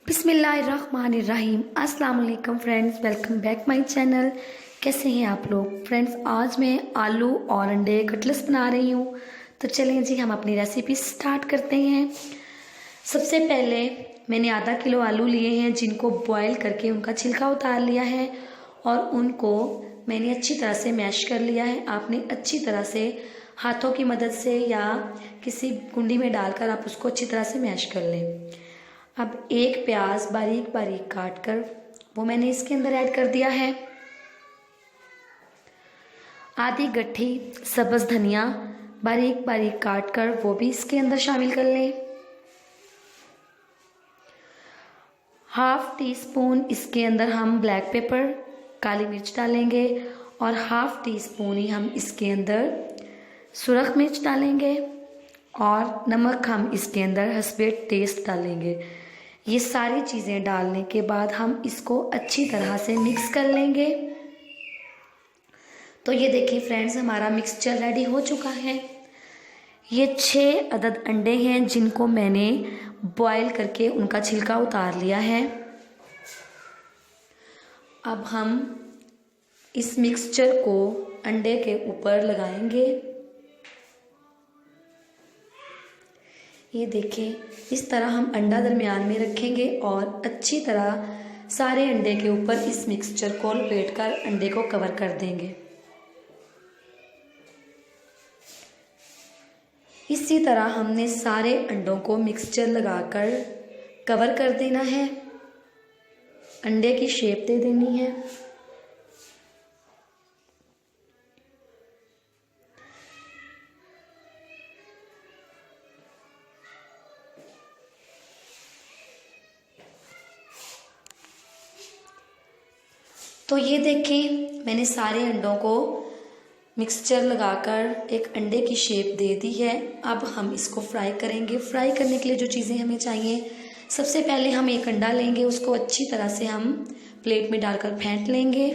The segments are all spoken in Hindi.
बिस्मिल्लाहिर्रहमानिर्रहीम। अस्सलाम वालेकुम friends, welcome back my channel. कैसे हैं आप लोग फ्रेंड्स? आज मैं आलू और अंडे कटलेट्स बना रही हूँ। तो चलें जी, हम अपनी रेसिपी स्टार्ट करते हैं। सबसे पहले मैंने आधा किलो आलू लिए हैं, जिनको बॉयल करके उनका छिलका उतार लिया है और उनको मैंने अच्छी तरह से मैश कर लिया है। आपने अच्छी तरह से हाथों की मदद से या किसी कुंडी में डालकर आप उसको अच्छी तरह से मैश कर लें। अब एक प्याज बारीक बारीक काट कर वो मैंने इसके अंदर ऐड कर दिया है। आधी गट्ठी सब्ज धनिया बारीक बारीक काट कर वो भी इसके अंदर शामिल कर लें। हाफ टी स्पून इसके अंदर हम ब्लैक पेपर काली मिर्च डालेंगे और हाफ टी स्पून ही हम इसके अंदर सुरख मिर्च डालेंगे और नमक हम इसके अंदर हस्बे टेस्ट डालेंगे। ये सारी चीज़ें डालने के बाद हम इसको अच्छी तरह से मिक्स कर लेंगे। तो ये देखिए फ्रेंड्स, हमारा मिक्सचर रेडी हो चुका है। ये 6 अदद अंडे हैं, जिनको मैंने बॉयल करके उनका छिलका उतार लिया है। अब हम इस मिक्सचर को अंडे के ऊपर लगाएंगे। ये देखिए, इस तरह हम अंडा दरमियान में रखेंगे और अच्छी तरह सारे अंडे के ऊपर इस मिक्सचर को लपेटकर अंडे को कवर कर देंगे। इसी तरह हमने सारे अंडों को मिक्सचर लगाकर कवर कर देना है, अंडे की शेप दे देनी है। तो ये देखें, मैंने सारे अंडों को मिक्सचर लगाकर एक अंडे की शेप दे दी है। अब हम इसको फ्राई करेंगे। फ्राई करने के लिए जो चीज़ें हमें चाहिए, सबसे पहले हम एक अंडा लेंगे, उसको अच्छी तरह से हम प्लेट में डालकर फेंट लेंगे।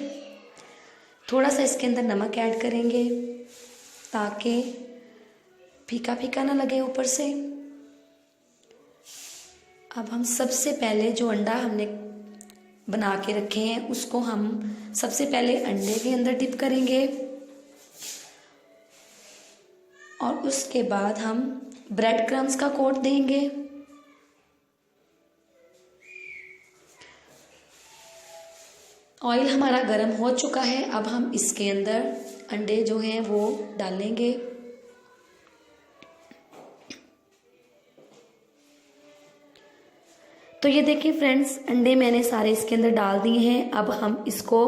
थोड़ा सा इसके अंदर नमक ऐड करेंगे ताकि फीका फीका ना लगे ऊपर से। अब हम सबसे पहले जो अंडा हमने बना के रखे हैं उसको हम सबसे पहले अंडे के अंदर डिप करेंगे और उसके बाद हम ब्रेड क्रम्स का कोट देंगे। ऑयल हमारा गर्म हो चुका है। अब हम इसके अंदर अंडे जो हैं वो डालेंगे। तो ये देखिए फ्रेंड्स, अंडे मैंने सारे इसके अंदर डाल दिए हैं। अब हम इसको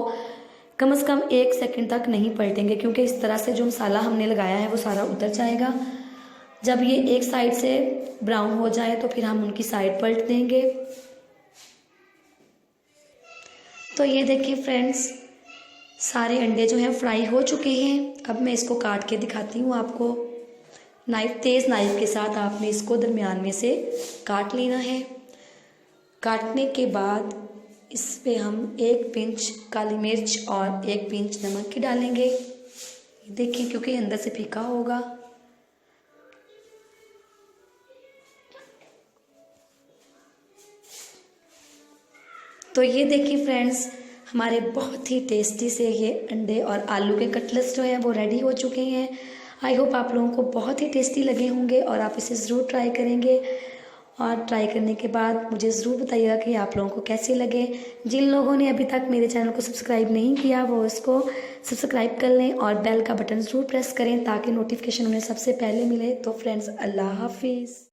कम से कम 1 सेकंड तक नहीं पलटेंगे, क्योंकि इस तरह से जो मसाला हमने लगाया है वो सारा उतर जाएगा। जब ये एक साइड से ब्राउन हो जाए तो फिर हम उनकी साइड पलट देंगे। तो ये देखिए फ्रेंड्स, सारे अंडे जो हैं फ्राई हो चुके हैं। अब मैं इसको काट के दिखाती हूँ आपको। तेज़ नाइफ के साथ आपने इसको दरमियान में से काट लेना है। काटने के बाद इस पे हम 1 पिंच काली मिर्च और 1 पिंच नमक की डालेंगे। देखिए, क्योंकि अंदर से फीका होगा। तो ये देखिए फ्रेंड्स, हमारे बहुत ही टेस्टी से ये अंडे और आलू के कटलेट्स जो हैं वो रेडी हो चुके हैं। आई होप आप लोगों को बहुत ही टेस्टी लगे होंगे और आप इसे ज़रूर ट्राई करेंगे। और ट्राई करने के बाद मुझे ज़रूर बताइएगा कि आप लोगों को कैसे लगे। जिन लोगों ने अभी तक मेरे चैनल को सब्सक्राइब नहीं किया वो इसको सब्सक्राइब कर लें और बेल का बटन ज़रूर प्रेस करें ताकि नोटिफिकेशन उन्हें सबसे पहले मिले। तो फ्रेंड्स, अल्लाह हाफिज़।